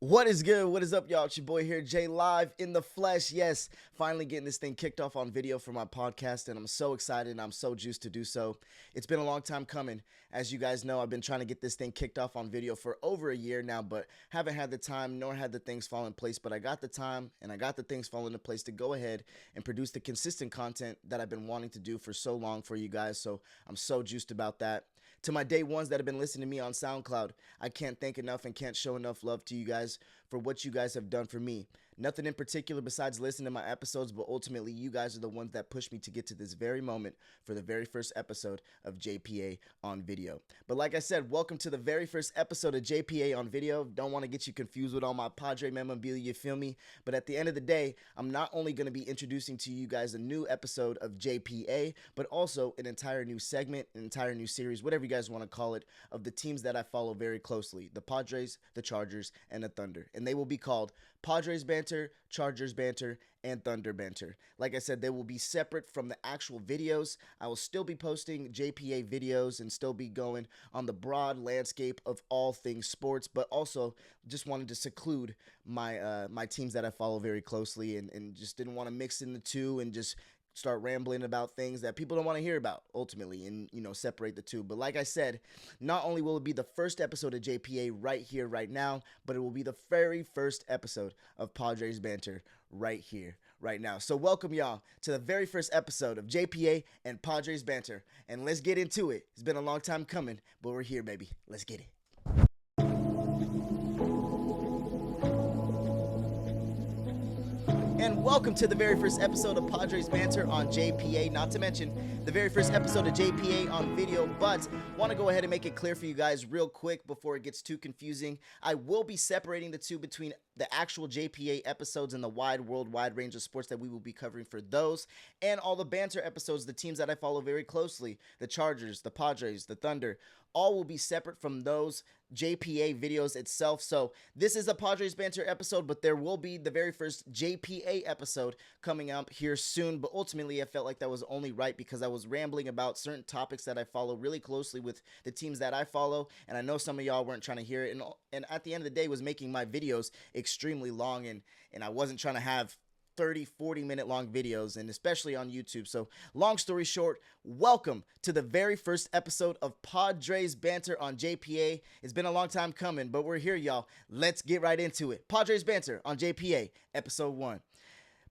What is good? What is up, y'all? It's your boy here, Jay, live in the flesh. Yes, finally getting this thing kicked off on video for my podcast, and I'm so excited and I'm so juiced to do so. It's been a long time coming. As you guys know, I've been trying to get this thing kicked off on video for over a year now, but haven't had the time nor had the things fall in place. But I got the time and I got the things fall into place to go ahead and produce the consistent content that I've been wanting to do for so long for you guys. So I'm so juiced about that. To my day ones that have been listening to me on SoundCloud, I can't thank enough and can't show enough love to you guys for what you guys have done for me. Nothing in particular besides listening to my episodes, but ultimately you guys are the ones that pushed me to get to this very moment for the very first episode of JPA on video. But like I said, welcome to the very first episode of JPA on video. Don't want to get you confused with all my Padre memorabilia, you feel me? But at the end of the day, I'm not only going to be introducing to you guys a new episode of JPA, but also an entire new segment, an entire new series, whatever you guys want to call it, of the teams that I follow very closely: the Padres, the Chargers, and the Thunder. And they will be called Padres Banter, Chargers Banter, and Thunder Banter. Like I said, they will be separate from the actual videos. I will still be posting JPA videos and still be going on the broad landscape of all things sports, but also just wanted to seclude my teams that I follow very closely, and just didn't want to mix in the two and just start rambling about things that people don't want to hear about ultimately, and separate the two. But like I said, not only will it be the first episode of JPA right here right now, but it will be the very first episode of Padres Banter right here right now. So welcome y'all to the very first episode of JPA and Padres Banter, and let's get into it. It's been a long time coming, but we're here, baby. Let's get it. And welcome to the very first episode of Padres Banter on JPA, not to mention the very first episode of JPA on video. But want to go ahead and make it clear for you guys real quick before it gets too confusing. I will be separating the two between the actual JPA episodes and the wide range of sports that we will be covering for those, and all the banter episodes, the teams that I follow very closely, the Chargers, the Padres, the Thunder, all will be separate from those JPA videos itself. So this is a Padres Banter episode, but there will be the very first JPA episode coming up here soon. But ultimately, I felt like that was only right because I was rambling about certain topics that I follow really closely with the teams that I follow, and I know some of y'all weren't trying to hear it, and at the end of the day was making my videos extremely long, and I wasn't trying to have 30-40 minute long videos, and especially on YouTube. So long story short, welcome to the very first episode of Padres Banter on JPA. It's been a long time coming, but we're here, y'all. Let's get right into it. Padres Banter on JPA, episode 1.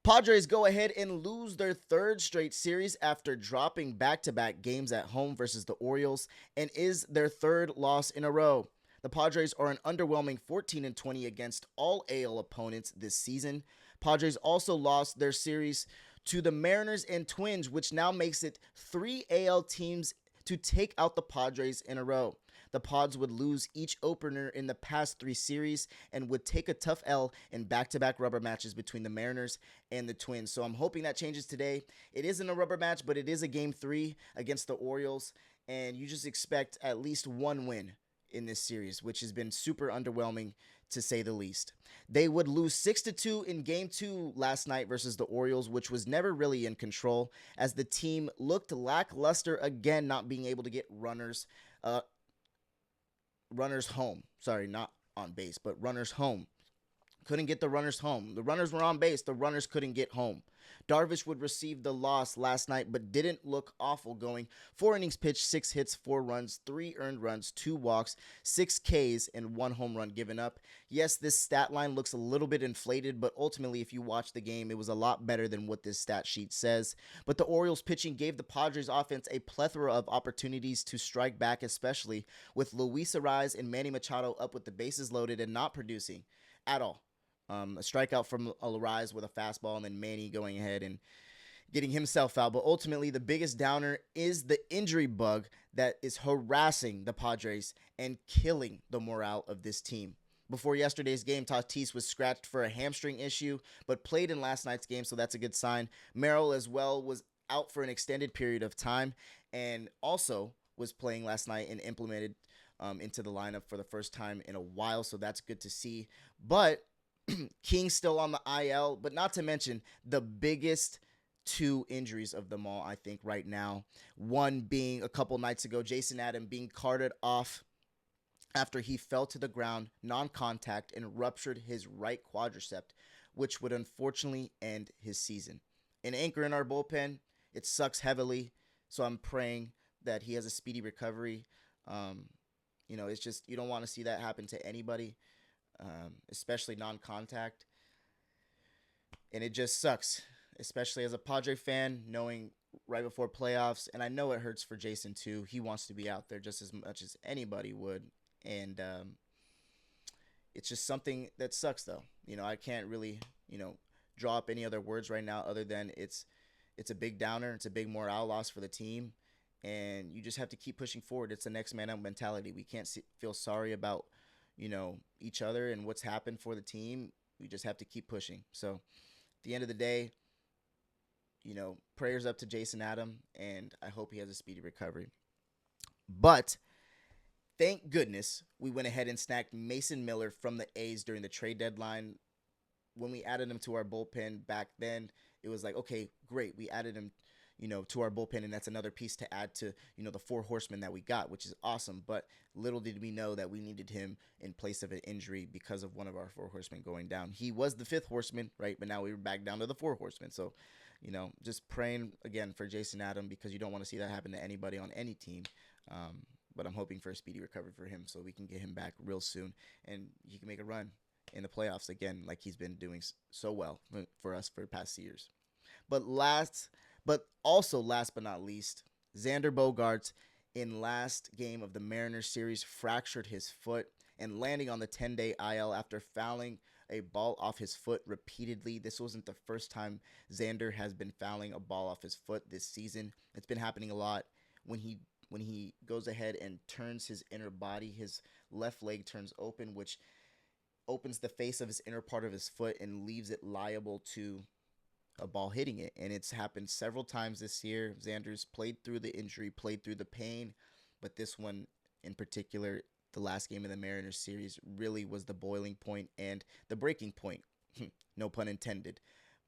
Padres go ahead and lose their third straight series after dropping back-to-back games at home versus the Orioles, and is their third loss in a row. The Padres are an underwhelming 14-20 against all AL opponents this season. Padres also lost their series to the Mariners and Twins, which now makes it 3 AL teams to take out the Padres in a row. The Pods would lose each opener in the past 3 series and would take a tough L in back-to-back rubber matches between the Mariners and the Twins. So I'm hoping that changes today. It isn't a rubber match, but it is a Game 3 against the Orioles, and you just expect at least one win in this series, which has been super underwhelming to say the least. They would lose 6-2 in Game 2 last night versus the Orioles, which was never really in control, as the team looked lackluster again, not being able to get runners home. Sorry, not on base, but runners home. Couldn't get the runners home. The runners were on base. The runners couldn't get home. Darvish would receive the loss last night, but didn't look awful, going 4 innings pitched, 6 hits, 4 runs, 3 earned runs, 2 walks, 6 Ks, and 1 home run given up. Yes, this stat line looks a little bit inflated, but ultimately, if you watch the game, it was a lot better than what this stat sheet says. But the Orioles pitching gave the Padres offense a plethora of opportunities to strike back, especially with Luis Arraez and Manny Machado up with the bases loaded and not producing at all. A strikeout from Arraez with a fastball, and then Manny going ahead and getting himself out. But ultimately, the biggest downer is the injury bug that is harassing the Padres and killing the morale of this team. Before yesterday's game, Tatis was scratched for a hamstring issue, but played in last night's game, so that's a good sign. Merrill as well was out for an extended period of time, and also was playing last night and implemented into the lineup for the first time in a while, so that's good to see. But King's still on the IL, but not to mention the biggest 2 injuries of them all, I think, right now. One being a couple nights ago, Jason Adam being carted off after he fell to the ground non-contact and ruptured his right quadricep, which would unfortunately end his season. An anchor in our bullpen, it sucks heavily, so I'm praying that he has a speedy recovery. Um, it's just you don't want to see that happen to anybody, especially non-contact, and it just sucks, especially as a Padre fan, knowing right before playoffs, and I know it hurts for Jason too. He wants to be out there just as much as anybody would, and it's just something that sucks though. I can't really draw up any other words right now other than it's a big downer. It's a big morale loss for the team, and you just have to keep pushing forward. It's a next man up mentality. We can't feel sorry about each other and what's happened for the team. We just have to keep pushing. So at the end of the day, prayers up to Jason Adam, and I hope he has a speedy recovery. But thank goodness we went ahead and snagged Mason Miller from the A's during the trade deadline. When we added him to our bullpen back then, it was like, okay, great. We added him, to our bullpen, and that's another piece to add to, the four horsemen that we got, which is awesome. But little did we know that we needed him in place of an injury because of one of our four horsemen going down. He was the fifth horseman, right? But now we were back down to the four horsemen. So, just praying again for Jason Adam, because you don't want to see that happen to anybody on any team. But I'm hoping for a speedy recovery for him so we can get him back real soon and he can make a run in the playoffs again, like he's been doing so well for us for the past years. But last but not least, Xander Bogaerts in last game of the Mariners series fractured his foot and landing on the 10-day IL after fouling a ball off his foot repeatedly. This wasn't the first time Xander has been fouling a ball off his foot this season. It's been happening a lot. When he goes ahead and turns his inner body, his left leg turns open, which opens the face of his inner part of his foot and leaves it liable to a ball hitting it. And it's happened several times this year. Xander's played through the injury, played through the pain, but this one in particular, the last game of the Mariners series, really was the boiling point and the breaking point. No pun intended.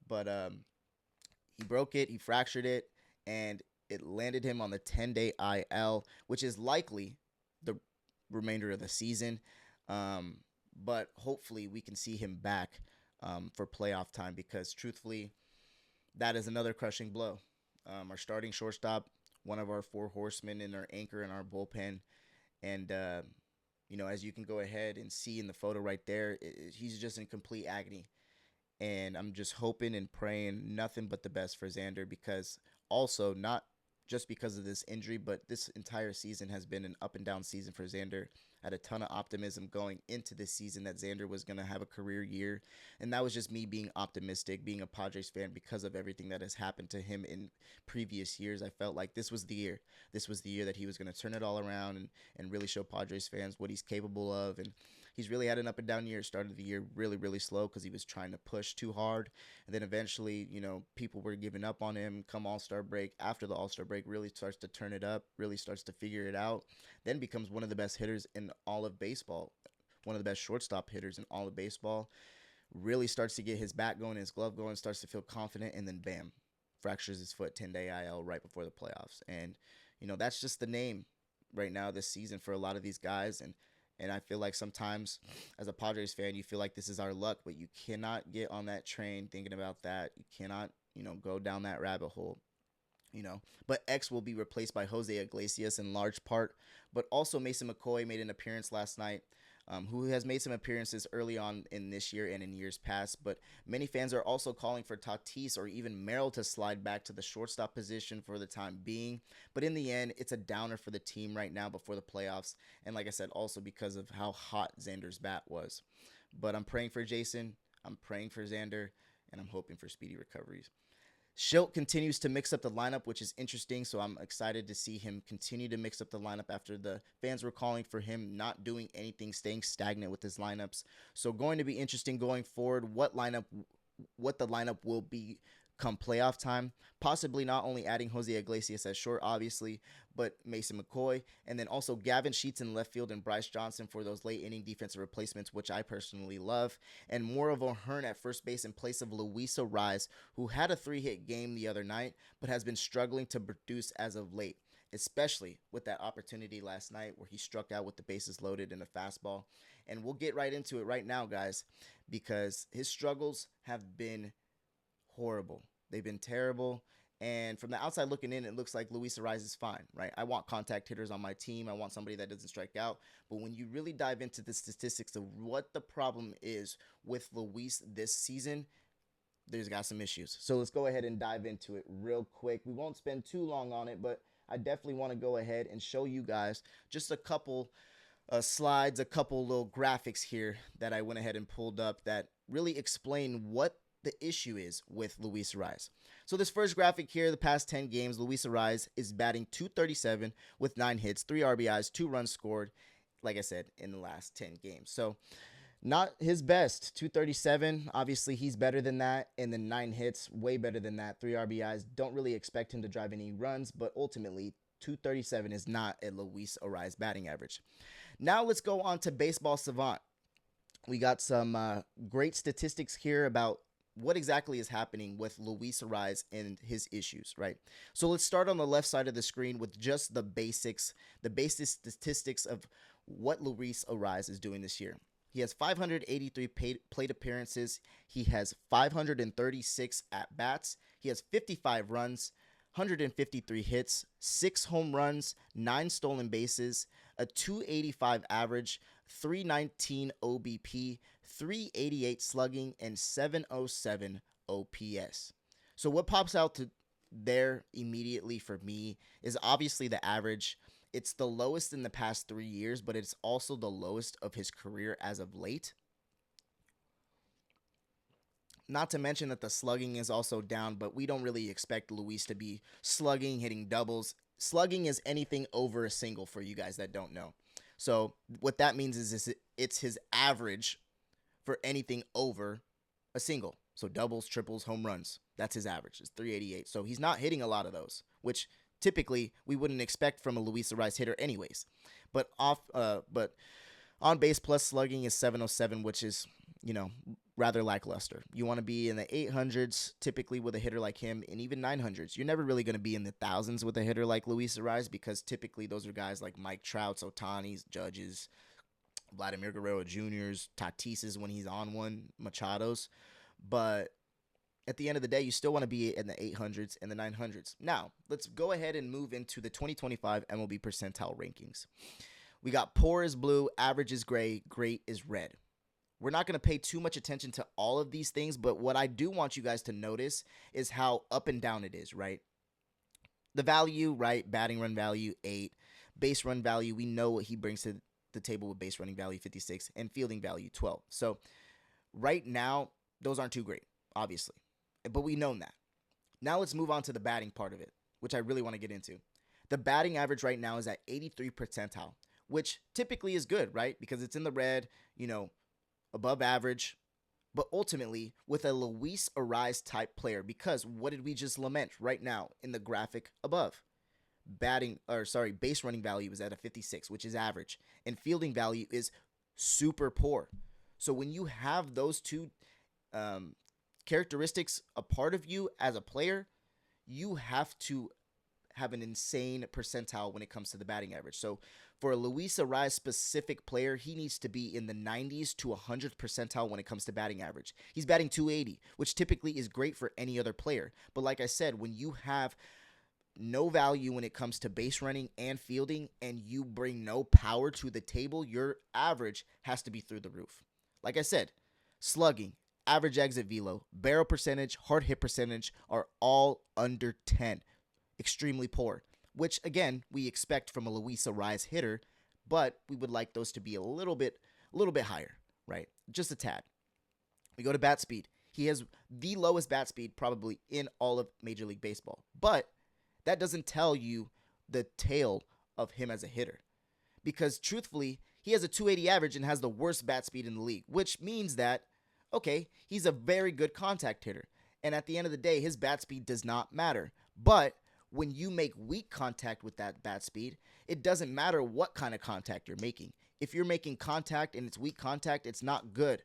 But he broke it, he fractured it, and it landed him on the 10-day IL, which is likely the remainder of the season. But hopefully we can see him back for playoff time, because truthfully, that is another crushing blow. Our starting shortstop, one of our four horsemen, and our anchor in our bullpen. And, as you can go ahead and see in the photo right there, he's just in complete agony. And I'm just hoping and praying nothing but the best for Xander, because also not just because of this injury, but this entire season has been an up and down season for Xander. I had a ton of optimism going into this season that Xander was going to have a career year, and that was just me being optimistic, being a Padres fan, because of everything that has happened to him in previous years. I felt like this was the year. This was the year that he was going to turn it all around and really show Padres fans what he's capable of. And he's really had an up and down year. Started the year really, really slow because he was trying to push too hard. And then eventually, people were giving up on him. Come All-Star break, after the All-Star break, really starts to turn it up, really starts to figure it out. Then becomes one of the best hitters in all of baseball, one of the best shortstop hitters in all of baseball. Really starts to get his bat going, his glove going, starts to feel confident, and then bam, fractures his foot, 10-day IL right before the playoffs. And, that's just the name right now this season for a lot of these guys. And I feel like sometimes as a Padres fan, you feel like this is our luck, but you cannot get on that train thinking about that. You cannot, go down that rabbit hole. But X will be replaced by Jose Iglesias in large part, but also Mason McCoy made an appearance last night, who has made some appearances early on in this year and in years past. But many fans are also calling for Tatis or even Merrill to slide back to the shortstop position for the time being. But in the end, it's a downer for the team right now before the playoffs. And like I said, also because of how hot Xander's bat was. But I'm praying for Jason, I'm praying for Xander, and I'm hoping for speedy recoveries. Schilt continues to mix up the lineup, which is interesting, so I'm excited to see him continue to mix up the lineup after the fans were calling for him not doing anything, staying stagnant with his lineups. So going to be interesting going forward what the lineup will be come playoff time. Possibly not only adding Jose Iglesias at short, obviously, but Mason McCoy, and then also Gavin Sheets in left field and Bryce Johnson for those late inning defensive replacements, which I personally love, and Mauro O'Hearn at first base in place of Luis Arraez, who had a 3-hit game the other night, but has been struggling to produce as of late. especially with that opportunity last night where he struck out with the bases loaded in a fastball. And we'll get right into it right now, guys, because his struggles have been horrible. They've been terrible. And from the outside looking in, it looks like Luis Arraez is fine, right? I want contact hitters on my team. I want somebody that doesn't strike out. But when you really dive into the statistics of what the problem is with Luis this season, there's got some issues. So let's go ahead and dive into it real quick. We won't spend too long on it, but I definitely want to go ahead and show you guys just a couple slides, a couple little graphics here that I went ahead and pulled up that really explain what the issue is with Luis Arraez. So this first graphic here, the past 10 games, Luis Arraez is batting .237 with 9 hits, 3 RBIs, 2 runs scored, like I said, in the last 10 games. So not his best. .237, obviously he's better than that, and then 9 hits, way better than that, 3 RBIs. Don't really expect him to drive any runs, but ultimately .237 is not a Luis Arraez batting average. Now let's go on to Baseball Savant. We got some great statistics here about what exactly is happening with Luis Arraez and his issues, right? So let's start on the left side of the screen with just the basics, the basic statistics of what Luis Arraez is doing this year. He has 583 plate appearances. He has 536 at-bats. He has 55 runs, 153 hits, 6 home runs, 9 stolen bases, a .285 average, 319 OBP, 388 slugging, and 707 OPS. So what pops out to there immediately for me is obviously the average. It's the lowest in the past 3 years, but it's also the lowest of his career as of late. Not to mention that the slugging is also down, but we don't really expect Luis to be slugging, hitting doubles. Slugging is anything over a single for you guys that don't know. So what that means is it's his average for anything over a single. So doubles, triples, home runs. That's his average. It's 388. So he's not hitting a lot of those, which typically we wouldn't expect from a Luis Arraez hitter anyways. But on base plus slugging is 707, which is, rather lackluster. You want to be in the 800s typically with a hitter like him, and even 900s. You're never really going to be in the thousands with a hitter like Luis Arraez, because typically those are guys like Mike Trout's, Otani's, Judge's, Vladimir Guerrero Jr.'s, Tatis's when he's on one, Machado's. But at the end of the day, you still want to be in the 800s and the 900s. Now, let's go ahead and move into the 2025 MLB percentile rankings. We got poor is blue, average is gray, great is red. We're not going to pay too much attention to all of these things, but what I do want you guys to notice is how up and down it is, right? The value, right? Batting run value, 8. Base run value, we know what he brings to the table with base running value, 56, and fielding value, 12. So right now, those aren't too great, obviously, but we know that. Now let's move on to the batting part of it, which I really want to get into. The batting average right now is at 83 percentile, which typically is good, right? Because it's in the red, above average, but ultimately with a Luis Arraez type player, because what did we just lament right now in the graphic above? Base running value is at a 56, which is average, and fielding value is super poor. So when you have those two characteristics a part of you as a player, you have to have an insane percentile when it comes to the batting average. So for a Luis Arraez specific player, he needs to be in the 90s to 100th percentile when it comes to batting average. He's batting .280, which typically is great for any other player. But like I said, when you have no value when it comes to base running and fielding, and you bring no power to the table, your average has to be through the roof. Like I said, slugging, average exit velo, barrel percentage, hard hit percentage are all under 10. Extremely poor, which again we expect from a Luis Arraez hitter, but we would like those to be a little bit higher, right? Just a tad. We go to bat speed. He has the lowest bat speed probably in all of Major League Baseball, but that doesn't tell you the tale of him as a hitter, because truthfully, he has a .280 average and has the worst bat speed in the league, which means that, okay, he's a very good contact hitter, and at the end of the day, his bat speed does not matter. But when you make weak contact with that bat speed, it doesn't matter what kind of contact you're making. If you're making contact and it's weak contact, it's not good.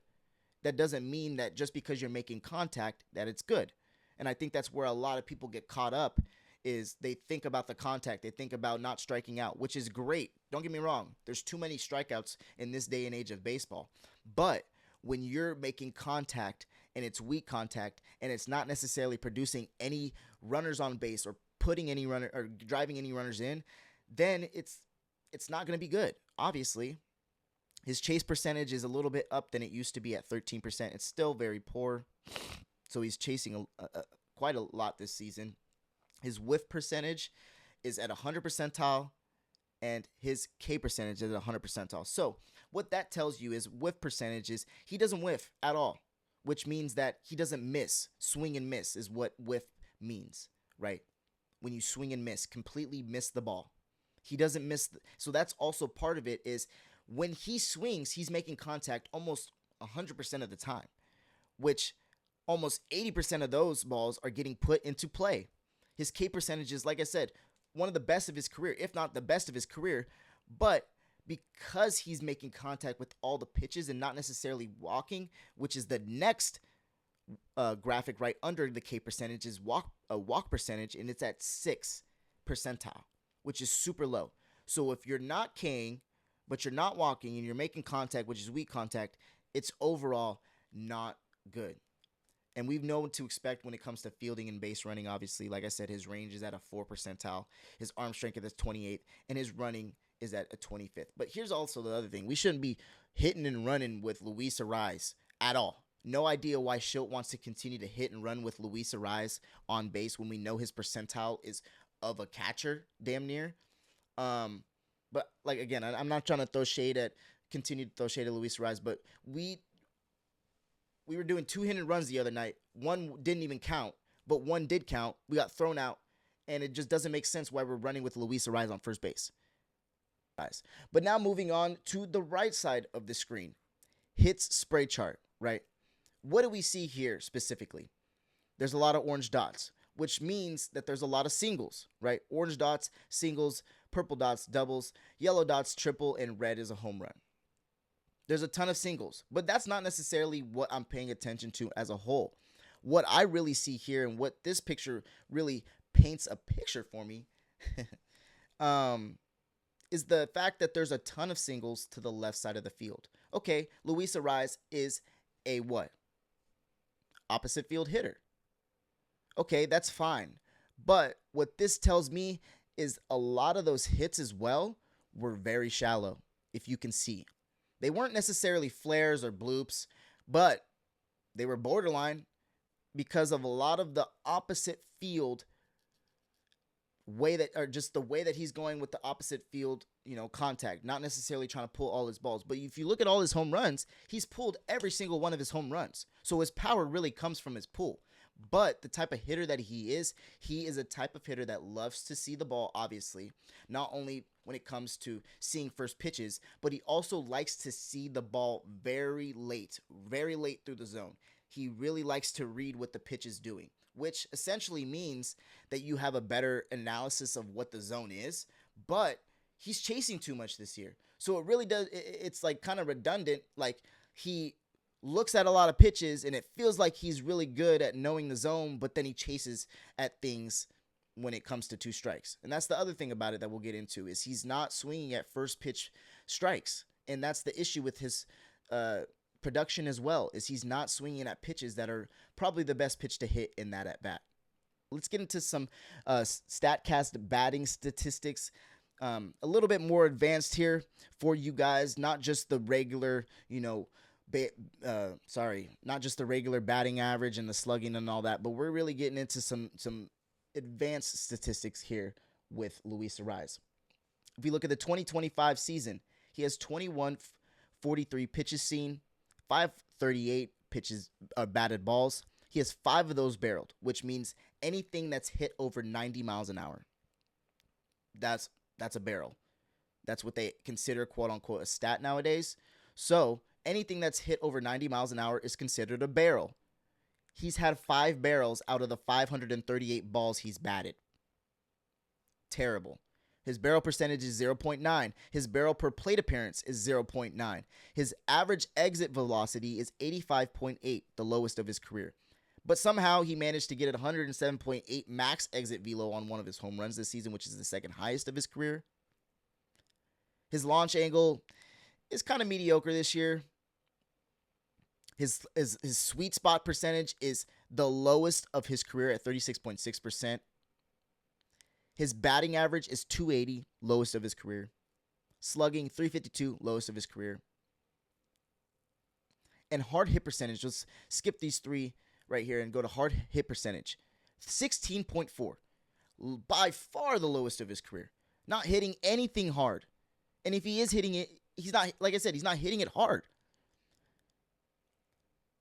That doesn't mean that just because you're making contact that it's good. And I think that's where a lot of people get caught up is they think about the contact. They think about not striking out, which is great. Don't get me wrong. There's too many strikeouts in this day and age of baseball. But when you're making contact and it's weak contact and it's not necessarily producing any runners on base or putting any runner or driving any runners in, then it's not going to be good. Obviously, his chase percentage is a little bit up than it used to be at 13%. It's still very poor. So he's chasing quite a lot this season. His whiff percentage is at 100 percentile, and his K percentage is at 100 percentile. So what that tells you is whiff percentage is he doesn't whiff at all, which means that he doesn't miss. Swing and miss is what whiff means, right? When you swing and miss, completely miss the ball. He doesn't miss. So that's also part of it is when he swings, he's making contact almost 100% of the time, which almost 80% of those balls are getting put into play. His K percentage is, like I said, one of the best of his career, if not the best of his career. But because he's making contact with all the pitches and not necessarily walking, which is the next graphic right under the K percentage, is walk percentage, and it's at 6 percentile, which is super low. So if you're not K'ing, but you're not walking and you're making contact, which is weak contact, it's overall not good. And we've known what to expect when it comes to fielding and base running. Obviously, like I said, his range is at a 4 percentile. His arm strength is 28th, and his running is at a 25th. But here's also the other thing. We shouldn't be hitting and running with Luis Arraez at all. No idea why Schilt wants to continue to hit and run with Luis Arraez on base when we know his percentile is of a catcher, damn near. But, like, again, I'm not trying to continue to throw shade at Luis Arraez, but we were doing 2-handed runs the other night. One didn't even count, but one did count. We got thrown out, and it just doesn't make sense why we're running with Luis Arraez on first base. But now moving on to the right side of the screen. Hits spray chart, right? What do we see here specifically? There's a lot of orange dots, which means that there's a lot of singles, right? Orange dots, singles, purple dots, doubles, yellow dots, triple, and red is a home run. There's a ton of singles, but that's not necessarily what I'm paying attention to as a whole. What I really see here and what this picture really paints a picture for me is the fact that there's a ton of singles to the left side of the field. Okay, Luis Arraez is a what? Opposite field hitter. Okay, that's fine. But what this tells me is a lot of those hits as well were very shallow, if you can see. They weren't necessarily flares or bloops, but they were borderline because of a lot of the opposite field way that, or just the way that he's going with the opposite field, contact, not necessarily trying to pull all his balls. But if you look at all his home runs, he's pulled every single one of his home runs. So his power really comes from his pull. But the type of hitter that he is a type of hitter that loves to see the ball, obviously, not only when it comes to seeing first pitches, but he also likes to see the ball very late through the zone. He really likes to read what the pitch is doing, which essentially means that you have a better analysis of what the zone is, but he's chasing too much this year. So it really does, it's like kind of redundant. Like he looks at a lot of pitches and it feels like he's really good at knowing the zone, but then he chases at things when it comes to 2 strikes. And that's the other thing about it that we'll get into is he's not swinging at first pitch strikes. And that's the issue with his production as well, is he's not swinging at pitches that are probably the best pitch to hit in that at bat. Let's get into some StatCast batting statistics. A little bit more advanced here for you guys, not just the regular, not just the regular batting average and the slugging and all that, but we're really getting into some advanced statistics here with Luis Arraez. If you look at the 2025 season, he has 2143 pitches seen, 538 pitches batted balls. He has 5 of those barreled, which means anything that's hit over 90 miles an hour. That's a barrel. That's what they consider, quote unquote, a stat nowadays. So anything that's hit over 90 miles an hour is considered a barrel. He's had 5 barrels out of the 538 balls he's batted. Terrible. His barrel percentage is 0.9. His barrel per plate appearance is 0.9. His average exit velocity is 85.8, the lowest of his career. But somehow he managed to get at 107.8 max exit velo on one of his home runs this season, which is the second highest of his career. His launch angle is kind of mediocre this year. His sweet spot percentage is the lowest of his career at 36.6%. His batting average is 280, lowest of his career. Slugging, 352, lowest of his career. And hard hit percentage, let's skip these three right here and go to hard hit percentage. 16.4, by far the lowest of his career. Not hitting anything hard. And if he is hitting it, he's not, like I said, he's not hitting it hard.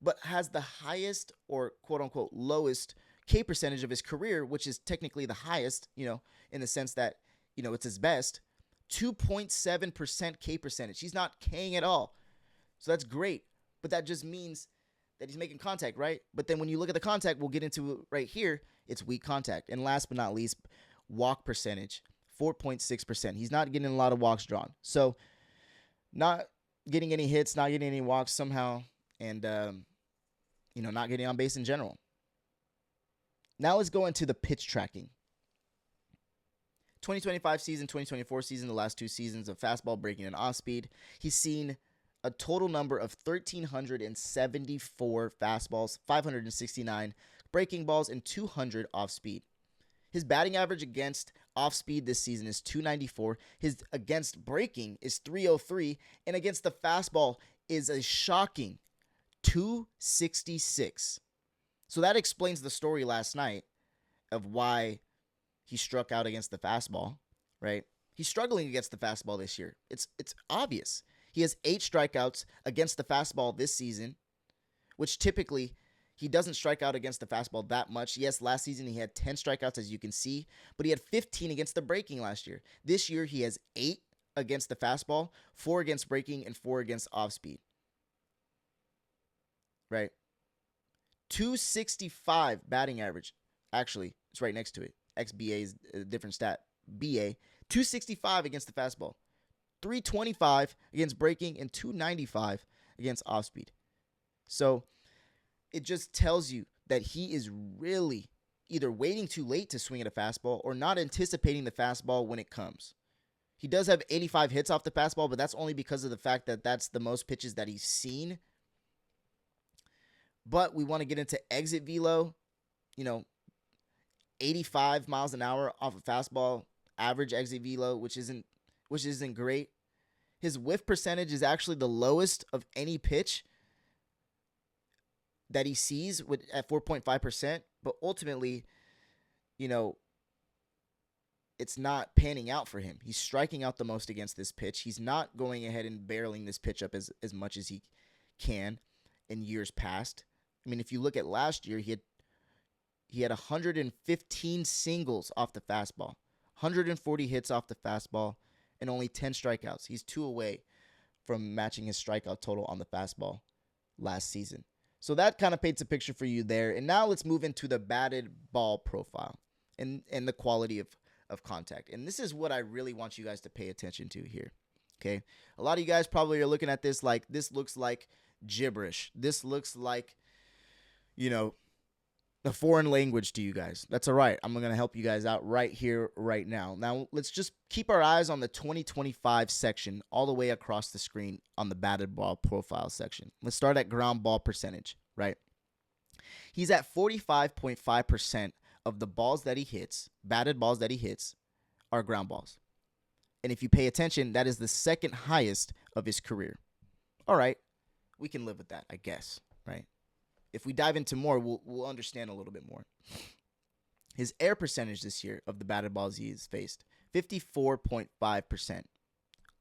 But has the highest or quote unquote lowest K percentage of his career, which is technically the highest, in the sense that, it's his best, 2.7% K percentage. He's not K'ing at all. So that's great. But that just means that he's making contact, right? But then when you look at the contact, we'll get into it right here, it's weak contact. And last but not least, walk percentage, 4.6%. He's not getting a lot of walks drawn. So not getting any hits, not getting any walks somehow, and, not getting on base in general. Now let's go into the pitch tracking. 2025 season, 2024 season, the last two seasons of fastball, breaking, and off speed. He's seen a total number of 1,374 fastballs, 569 breaking balls, and 200 off speed. His batting average against off speed this season is 294. His against breaking is 303, and against the fastball is a shocking 266. So that explains the story last night of why he struck out against the fastball, right? He's struggling against the fastball this year. It's obvious. He has 8 strikeouts against the fastball this season, which typically he doesn't strike out against the fastball that much. Yes, last season he had 10 strikeouts, as you can see, but he had 15 against the breaking last year. This year he has 8 against the fastball, 4 against breaking, and 4 against off speed. Right? 265 batting average. Actually, it's right next to it. XBA is a different stat. BA. 265 against the fastball. 325 against breaking, and 295 against off speed. So it just tells you that he is really either waiting too late to swing at a fastball or not anticipating the fastball when it comes. He does have 85 hits off the fastball, but that's only because of the fact that that's the most pitches that he's seen. But we want to get into exit velo, 85 miles an hour off a fastball, average exit velo, which isn't great. His whiff percentage is actually the lowest of any pitch that he sees at 4.5%, but ultimately, it's not panning out for him. He's striking out the most against this pitch. He's not going ahead and barreling this pitch up as much as he can in years past. I mean, if you look at last year, he had 115 singles off the fastball, 140 hits off the fastball, and only 10 strikeouts. He's 2 away from matching his strikeout total on the fastball last season. So that kind of paints a picture for you there. And now let's move into the batted ball profile and the quality of contact. And this is what I really want you guys to pay attention to here. Okay. A lot of you guys probably are looking at this like, this looks like gibberish. This looks like, a foreign language to you guys. That's all right. I'm going to help you guys out right here, right now. Now, let's just keep our eyes on the 2025 section all the way across the screen on the batted ball profile section. Let's start at ground ball percentage, right? He's at 45.5% of the balls that he hits, batted balls that he hits, are ground balls. And if you pay attention, that is the second highest of his career. All right. We can live with that, I guess, right? If we dive into more, we'll understand a little bit more. His air percentage this year of the batted balls he has faced, 54.5%.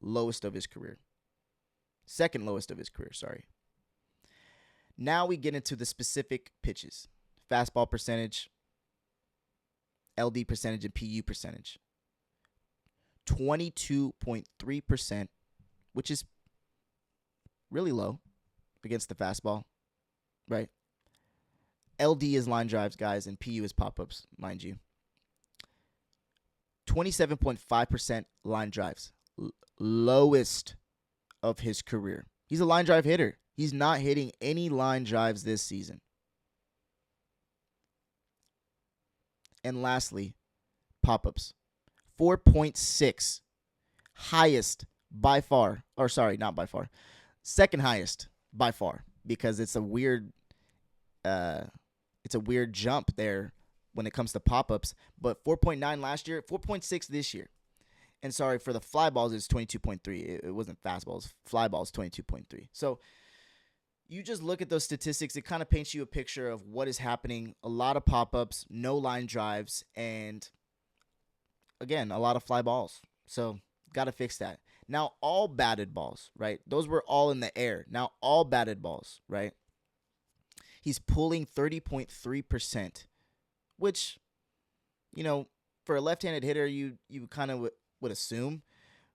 Lowest of his career. Second lowest of his career, sorry. Now we get into the specific pitches. Fastball percentage, LD percentage, and PU percentage. 22.3%, which is really low against the fastball, right? LD is line drives, guys, and PU is pop-ups, mind you. 27.5% line drives. Lowest of his career. He's a line drive hitter. He's not hitting any line drives this season. And lastly, pop-ups. 4.6, highest by far, or sorry, not by far, second highest by far, because uh it's a weird jump there when it comes to pop-ups. But 4.9 last year, 4.6 this year. And sorry, for the fly balls, it's 22.3. It wasn't fastballs. Fly balls, 22.3. So you just look at those statistics. It kind of paints you a picture of what is happening. A lot of pop-ups, no line drives, and again, a lot of fly balls. So got to fix that. Now, all batted balls, right? Those were all in the air. Now, all batted balls, right? He's pulling 30.3%, which, for a left-handed hitter, you kind of would assume.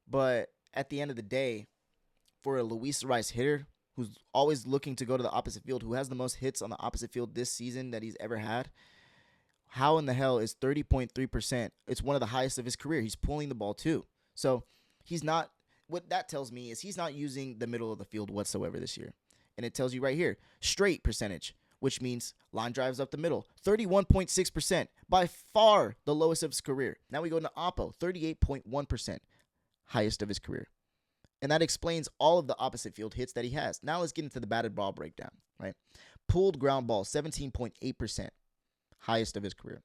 But at the end of the day, for a Luis Arraez hitter who's always looking to go to the opposite field, who has the most hits on the opposite field this season that he's ever had, how in the hell is 30.3%? It's one of the highest of his career. He's pulling the ball too. So he's not, what that tells me is he's not using the middle of the field whatsoever this year. And it tells you right here, straight percentage, which means line drives up the middle, 31.6%, by far the lowest of his career. Now we go into Oppo, 38.1%, highest of his career. And that explains all of the opposite field hits that he has. Now let's get into the batted ball breakdown, right? Pulled ground ball, 17.8%, highest of his career.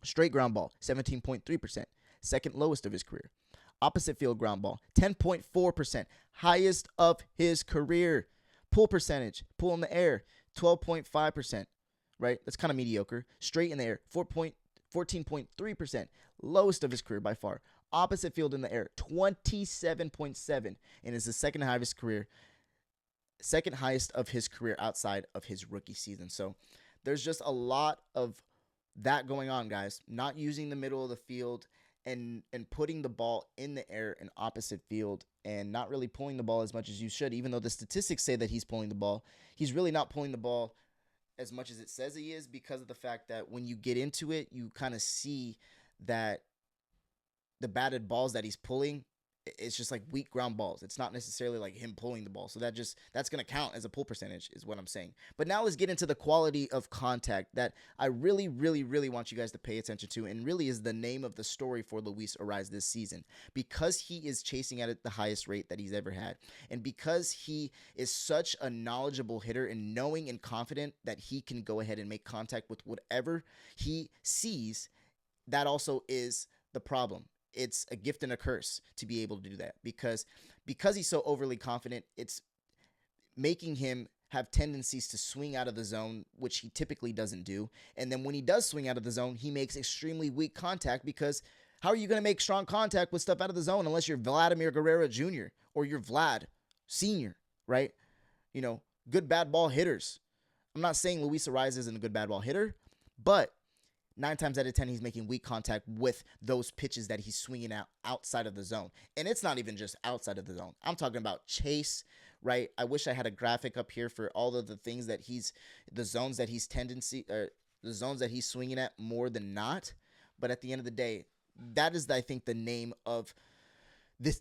Straight ground ball, 17.3%, second lowest of his career. Opposite field ground ball, 10.4%, highest of his career. Pull percentage, pull in the air, 12.5%, right? That's kind of mediocre. Straight in the air, 14.3%, lowest of his career by far. Opposite field in the air, 27.7, and is the second highest of his career outside of his rookie season. So there's just a lot of that going on, guys. Not using the middle of the field and putting the ball in the air in opposite field and not really pulling the ball as much as you should. Even though the statistics say that he's pulling the ball, he's really not pulling the ball as much as it says he is, because of the fact that when you get into it, you kind of see that the batted balls that he's pulling, it's just like weak ground balls. It's not necessarily like him pulling the ball. So that's going to count as a pull percentage is what I'm saying. But now let's get into the quality of contact that I really, really, really want you guys to pay attention to, and really is the name of the story for Luis Arraez this season, because he is chasing at it the highest rate that he's ever had. And because he is such a knowledgeable hitter and knowing and confident that he can go ahead and make contact with whatever he sees, that also is the problem. It's a gift and a curse to be able to do that, because he's so overly confident, it's making him have tendencies to swing out of the zone, which he typically doesn't do. And then when he does swing out of the zone, he makes extremely weak contact, because how are you going to make strong contact with stuff out of the zone unless you're Vladimir Guerrero Jr. or you're Vlad Sr., right? Good bad ball hitters. I'm not saying Luis Arraez isn't a good bad ball hitter, but 9 times out of 10, he's making weak contact with those pitches that he's swinging out outside of the zone. And it's not even just outside of the zone. I'm talking about chase, right? I wish I had a graphic up here for all of the things that the zones that he's swinging at more than not. But at the end of the day, that is, I think, the name of this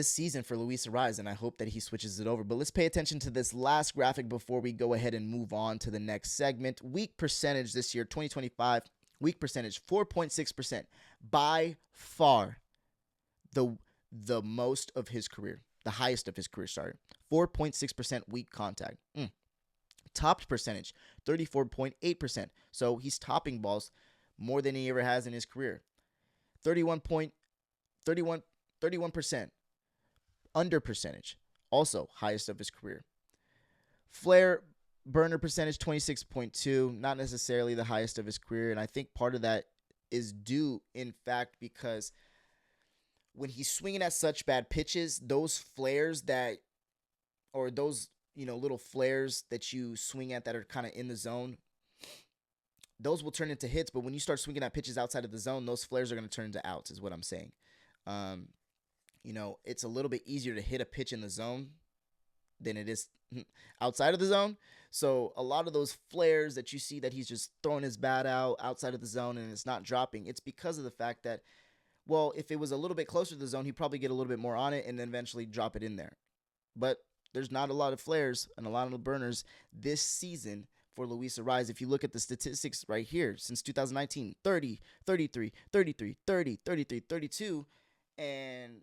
season for Luis Arraez, and I hope that he switches it over. But let's pay attention to this last graphic before we go ahead and move on to the next segment. Weak percentage this year, 2025. Weak percentage, 4.6%, by far the most of his career, the highest of his career, 4.6% weak contact. Topped percentage, 34.8%. So he's topping balls more than he ever has in his career. 31% under percentage, also highest of his career. Flare burner percentage, 26.2, not necessarily the highest of his career. And I think part of that is due, in fact, because when he's swinging at such bad pitches, those flares those little flares that you swing at that are kind of in the zone, those will turn into hits. But when you start swinging at pitches outside of the zone, those flares are going to turn into outs, is what I'm saying. It's a little bit easier to hit a pitch in the zone than it is outside of the zone. So a lot of those flares that you see that he's just throwing his bat out outside of the zone and it's not dropping, it's because of the fact that, well, if it was a little bit closer to the zone, he'd probably get a little bit more on it and then eventually drop it in there. But there's not a lot of flares and a lot of burners this season for Luis Arraez. If you look at the statistics right here, since 2019, 30, 33, 33, 30, 33, 32, and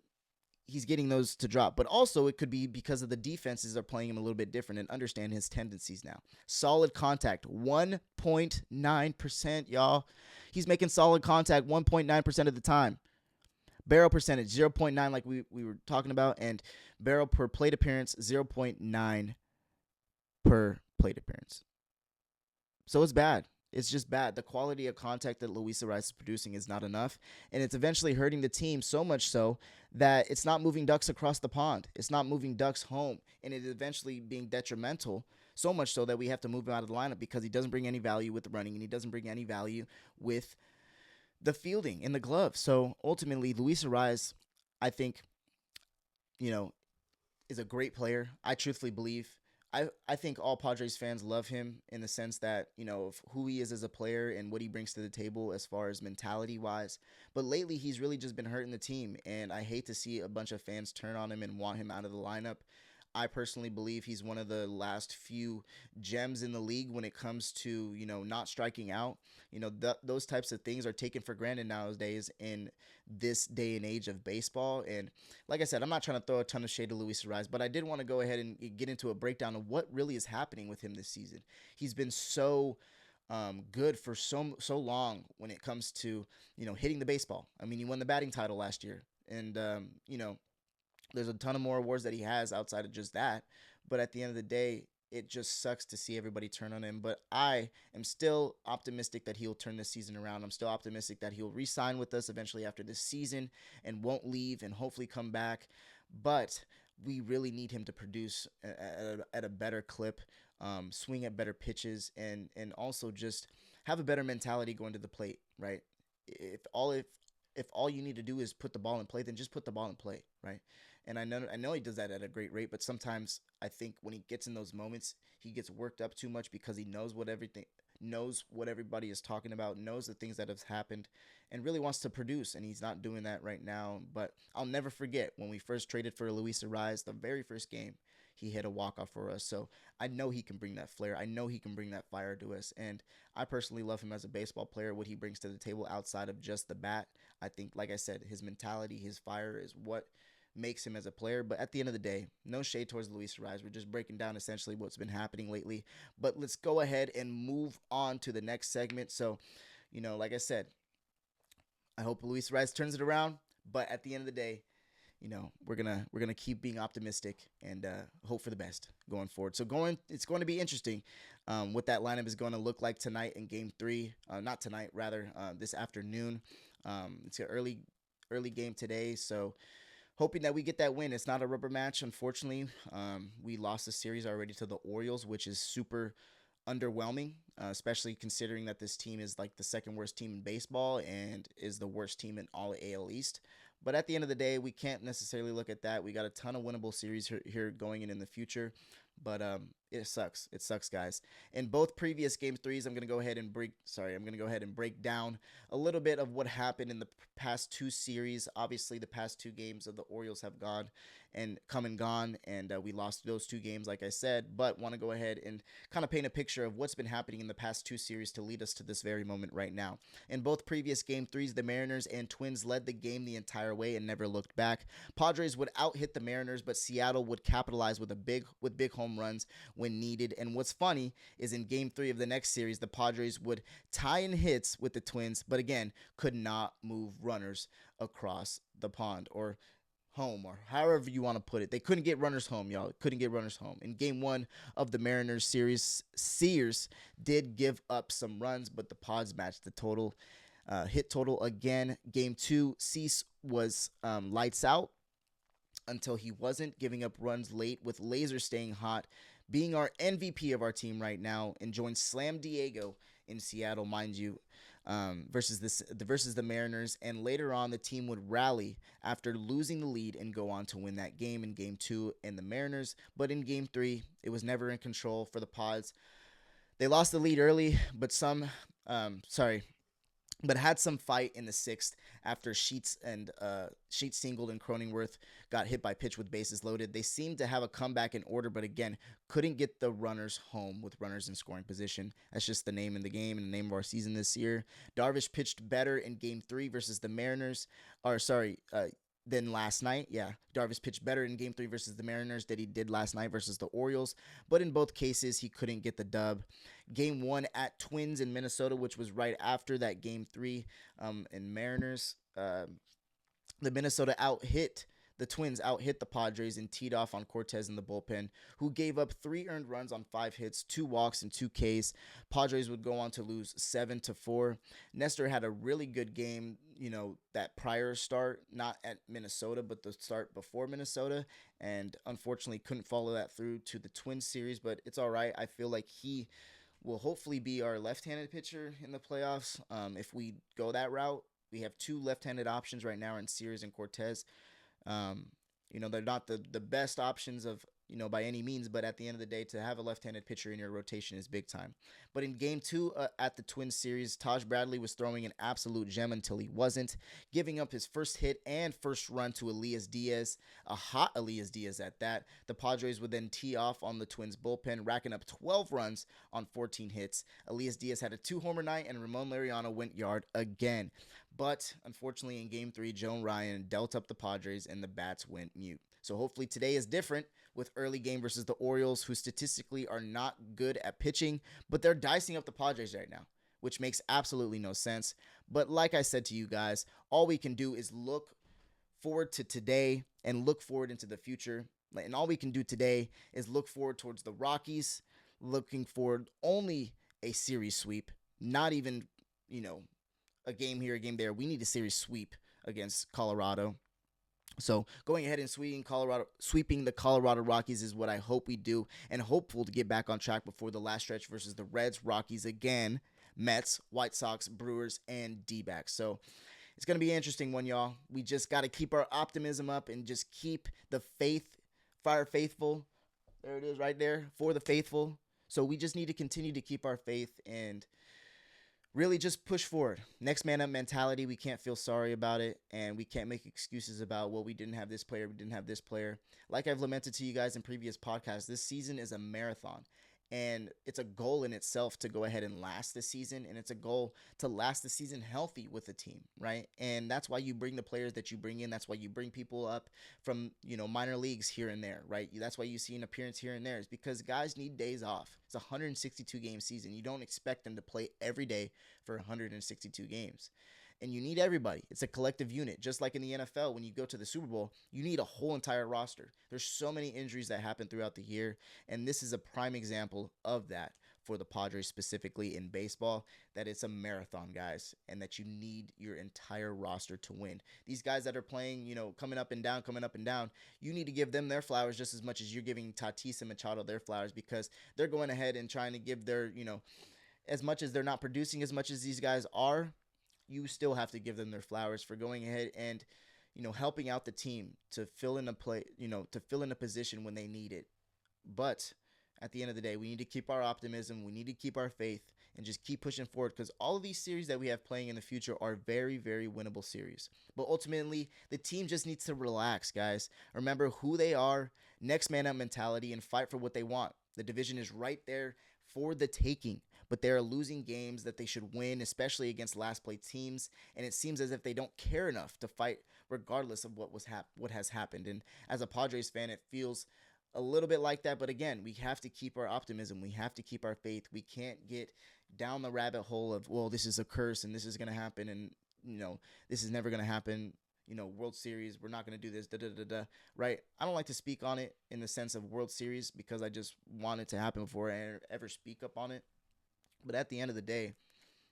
he's getting those to drop. But also it could be because of the defenses are playing him a little bit different and understand his tendencies now. Solid contact, 1.9%, y'all. He's making solid contact 1.9% of the time. Barrel percentage, 0.9, like we were talking about, and barrel per plate appearance, 0.9 per plate appearance. So it's bad. It's just bad. The quality of contact that Luis Arraez is producing is not enough, and it's eventually hurting the team so much so that it's not moving ducks across the pond. It's not moving ducks home, and it is eventually being detrimental, so much so that we have to move him out of the lineup because he doesn't bring any value with the running, and he doesn't bring any value with the fielding and the glove. So ultimately, Luis Arraez, I think, is a great player. I truthfully believe. I think all Padres fans love him in the sense that, of who he is as a player and what he brings to the table as far as mentality-wise. But lately, he's really just been hurting the team, and I hate to see a bunch of fans turn on him and want him out of the lineup. I personally believe he's one of the last few gems in the league when it comes to, not striking out. Those types of things are taken for granted nowadays in this day and age of baseball. And like I said, I'm not trying to throw a ton of shade to Luis Arraez, but I did want to go ahead and get into a breakdown of what really is happening with him this season. He's been so good for so long when it comes to, hitting the baseball. I mean, he won the batting title last year. And, there's a ton of more awards that he has outside of just that. But at the end of the day, it just sucks to see everybody turn on him. But I am still optimistic that he'll turn this season around. I'm still optimistic that he'll re-sign with us eventually after this season and won't leave and hopefully come back. But we really need him to produce at a better clip, swing at better pitches, and also just have a better mentality going to the plate, right? If all you need to do is put the ball in play, then just put the ball in play, right? And I know he does that at a great rate, but sometimes I think when he gets in those moments, he gets worked up too much because he knows what everybody is talking about, knows the things that have happened, and really wants to produce, and he's not doing that right now. But I'll never forget when we first traded for Luis Arraez, the very first game, he hit a walk-off for us. So I know he can bring that flair. I know he can bring that fire to us. And I personally love him as a baseball player, what he brings to the table outside of just the bat. I think, like I said, his mentality, his fire is what makes him as a player. But at the end of the day, no shade towards Luis Arraez. We're just breaking down essentially what's been happening lately. But let's go ahead and move on to the next segment. So, like I said, I hope Luis Arraez turns it around. But at the end of the day, we're gonna keep being optimistic and hope for the best going forward. So it's going to be interesting what that lineup is going to look like tonight in Game 3. Not tonight, rather this afternoon. It's an early game today, so hoping that we get that win. It's not a rubber match, unfortunately. We lost the series already to the Orioles, which is super underwhelming, especially considering that this team is like the second worst team in baseball and is the worst team in all of AL East. But at the end of the day, we can't necessarily look at that. We got a ton of winnable series here going in the future. But it sucks. It sucks, guys. In both previous Game 3s, I'm going to go ahead and break down a little bit of what happened in the past two series. Obviously, the past two games of the Orioles have come and gone, and we lost those two games, like I said, but want to go ahead and kind of paint a picture of what's been happening in the past two series to lead us to this very moment right now. In both previous Game 3s, the Mariners and Twins led the game the entire way and never looked back. Padres would out-hit the Mariners, but Seattle would capitalize with big home runs when needed. And what's funny is in Game 3 of the next series, the Padres would tie in hits with the Twins, but again, could not move runners across the pond or home, or however you want to put it. They couldn't get runners home, y'all. Couldn't get runners home. In Game 1 of the Mariners series, Sears did give up some runs, but the Pods matched the total, hit total again. Game 2, Cease was lights out until he wasn't, giving up runs late, with Laser staying hot, being our MVP of our team right now, and joined Slam Diego in Seattle, mind you, versus the Mariners. And later on, the team would rally after losing the lead and go on to win that game in Game 2 in the Mariners. But in Game 3, it was never in control for the Pods. They lost the lead early, but but had some fight in the sixth after Sheets singled and Croningworth got hit by pitch with bases loaded. They seemed to have a comeback in order, but again, couldn't get the runners home with runners in scoring position. That's just the name in the game and the name of our season this year. Darvish pitched better in Game 3 versus the Mariners, than last night. Yeah, Darvish pitched better in Game 3 versus the Mariners than he did last night versus the Orioles, but in both cases, he couldn't get the dub. Game 1 at Twins in Minnesota, which was right after that Game 3 in Mariners. The Minnesota the Twins out hit the Padres and teed off on Cortez in the bullpen, who gave up 3 earned runs on 5 hits, 2 walks, and 2 Ks. Padres would go on to lose 7-4. Nestor had a really good game, that prior start, not at Minnesota, but the start before Minnesota, and unfortunately couldn't follow that through to the Twins series, but it's all right. I feel like he will hopefully be our left-handed pitcher in the playoffs if we go that route. We have 2 left-handed options right now in Series and Cortez. They're not the best options of, by any means, but at the end of the day, to have a left-handed pitcher in your rotation is big time. But in Game 2 at the Twins series, Taj Bradley was throwing an absolute gem until he wasn't, giving up his first hit and first run to Elias Diaz, a hot Elias Diaz at that. The Padres would then tee off on the Twins bullpen, racking up 12 runs on 14 hits. Elias Diaz had a 2-homer night, and Ramon Laureano went yard again. But unfortunately, in Game 3, Joe Ryan dealt up the Padres, and the bats went mute. So hopefully today is different with early game versus the Orioles, who statistically are not good at pitching, but they're dicing up the Padres right now, which makes absolutely no sense. But like I said to you guys, all we can do is look forward to today and look forward into the future. And all we can do today is look forward towards the Rockies, looking forward only a series sweep, not even, a game here, a game there. We need a series sweep against Colorado. So going ahead and sweeping the Colorado Rockies is what I hope we do, and hopeful to get back on track before the last stretch versus the Reds, Rockies again, Mets, White Sox, Brewers, and D-backs. So it's going to be an interesting one, y'all. We just got to keep our optimism up and just keep the fire faithful. There it is right there, for the faithful. So we just need to continue to keep our faith and really just push forward. Next man up mentality. We can't feel sorry about it, and we can't make excuses about, well, we didn't have this player, we didn't have this player. Like I've lamented to you guys in previous podcasts, this season is a marathon, and it's a goal in itself to go ahead and last the season, and it's a goal to last the season healthy with the team, right? And that's why you bring the players that you bring in. That's why you bring people up from, minor leagues here and there, right? That's why you see an appearance here and there, is because guys need days off. It's a 162 game season. You don't expect them to play every day for 162 games. And you need everybody. It's a collective unit. Just like in the NFL, when you go to the Super Bowl, you need a whole entire roster. There's so many injuries that happen throughout the year, and this is a prime example of that for the Padres, specifically in baseball, that it's a marathon, guys, and that you need your entire roster to win. These guys that are playing, coming up and down, you need to give them their flowers just as much as you're giving Tatis and Machado their flowers, because they're going ahead and trying to give their, as much as they're not producing as much as these guys are, you still have to give them their flowers for going ahead and, helping out the team to fill in a position when they need it. But at the end of the day, we need to keep our optimism. We need to keep our faith and just keep pushing forward, because all of these series that we have playing in the future are very, very winnable series. But ultimately, the team just needs to relax, guys. Remember who they are, next man up mentality, and fight for what they want. The division is right there for the taking, but they're losing games that they should win, especially against last place teams, and it seems as if they don't care enough to fight regardless of what has happened. And as a Padres fan, it feels a little bit like that, but again, we have to keep our optimism. We have to keep our faith. We can't get down the rabbit hole of, well, this is a curse and this is going to happen, and this is never going to happen. World Series, we're not going to do this, right? I don't like to speak on it in the sense of World Series, because I just want it to happen before I ever speak up on it. But at the end of the day,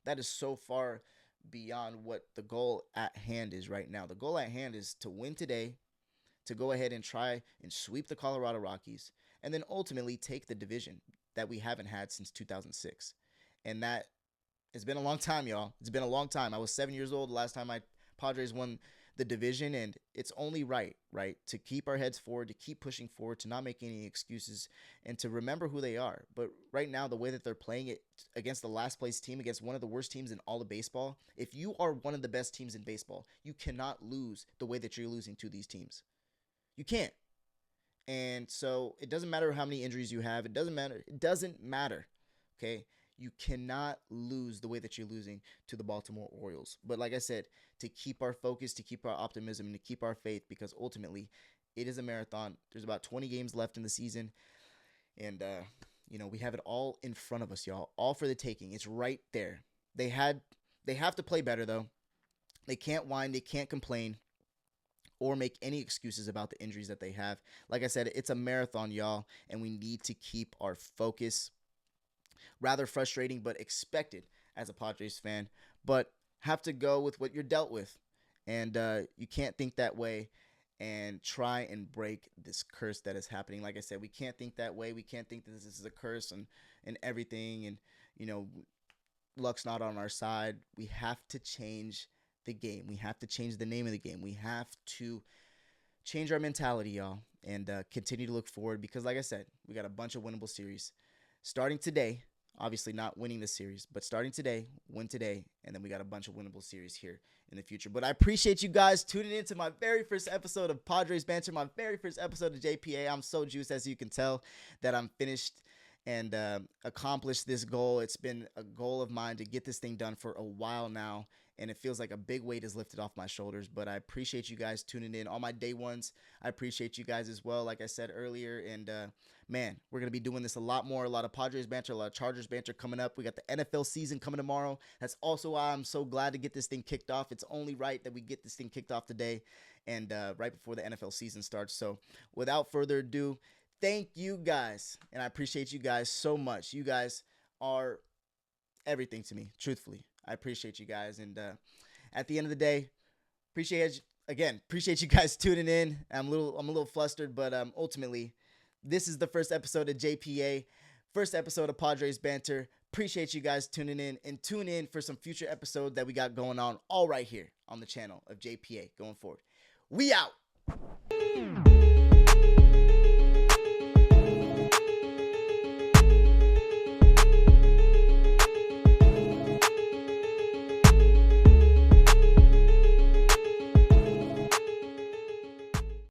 that is so far beyond what the goal at hand is right now. The goal at hand is to win today, to go ahead and try and sweep the Colorado Rockies, and then ultimately take the division that we haven't had since 2006. And that has been a long time, y'all. It's been a long time. I was 7 years old the last time my Padres won the division, and it's only right to keep our heads forward, to keep pushing forward, to not make any excuses, and to remember who they are. But right now, the way that they're playing it against the last place team, against one of the worst teams in all of baseball, if you are one of the best teams in baseball, you cannot lose the way that you're losing to these teams. You can't. And so it doesn't matter how many injuries you have. It doesn't matter. It doesn't matter. Okay. You cannot lose the way that you're losing to the Baltimore Orioles. But like I said, to keep our focus, to keep our optimism, and to keep our faith, because ultimately it is a marathon. There's about 20 games left in the season. And, we have it all in front of us, y'all. All for the taking. It's right there. They have to play better, though. They can't whine. They can't complain or make any excuses about the injuries that they have. Like I said, it's a marathon, y'all, and we need to keep our focus. Rather frustrating, but expected as a Padres fan, but have to go with what you're dealt with. And you can't think that way and try and break this curse that is happening. Like I said, we can't think that way. We can't think that this is a curse and everything, and, luck's not on our side. We have to change the game. We have to change the name of the game. We have to change our mentality, y'all, and continue to look forward, because like I said, we got a bunch of winnable series starting today. Obviously not winning the series, but starting today, win today, and then we got a bunch of winnable series here in the future. But I appreciate you guys tuning in to my very first episode of Padres Banter, my very first episode of JPA. I'm so juiced, as you can tell, that I'm finished and accomplished this goal. It's been a goal of mine to get this thing done for a while now, and it feels like a big weight is lifted off my shoulders. But I appreciate you guys tuning in. All my day ones, I appreciate you guys as well, like I said earlier. And man, we're going to be doing this a lot more. A lot of Padres banter, a lot of Chargers banter coming up. We got the NFL season coming tomorrow. That's also why I'm so glad to get this thing kicked off. It's only right that we get this thing kicked off today and right before the NFL season starts. So without further ado, thank you guys, and I appreciate you guys so much. You guys are everything to me, truthfully. I appreciate you guys, and at the end of the day, appreciate you guys tuning in. I'm a little flustered, but ultimately, this is the first episode of JPA, first episode of Padres Banter. Appreciate you guys tuning in, and tune in for some future episodes that we got going on, all right here on the channel of JPA going forward. We out.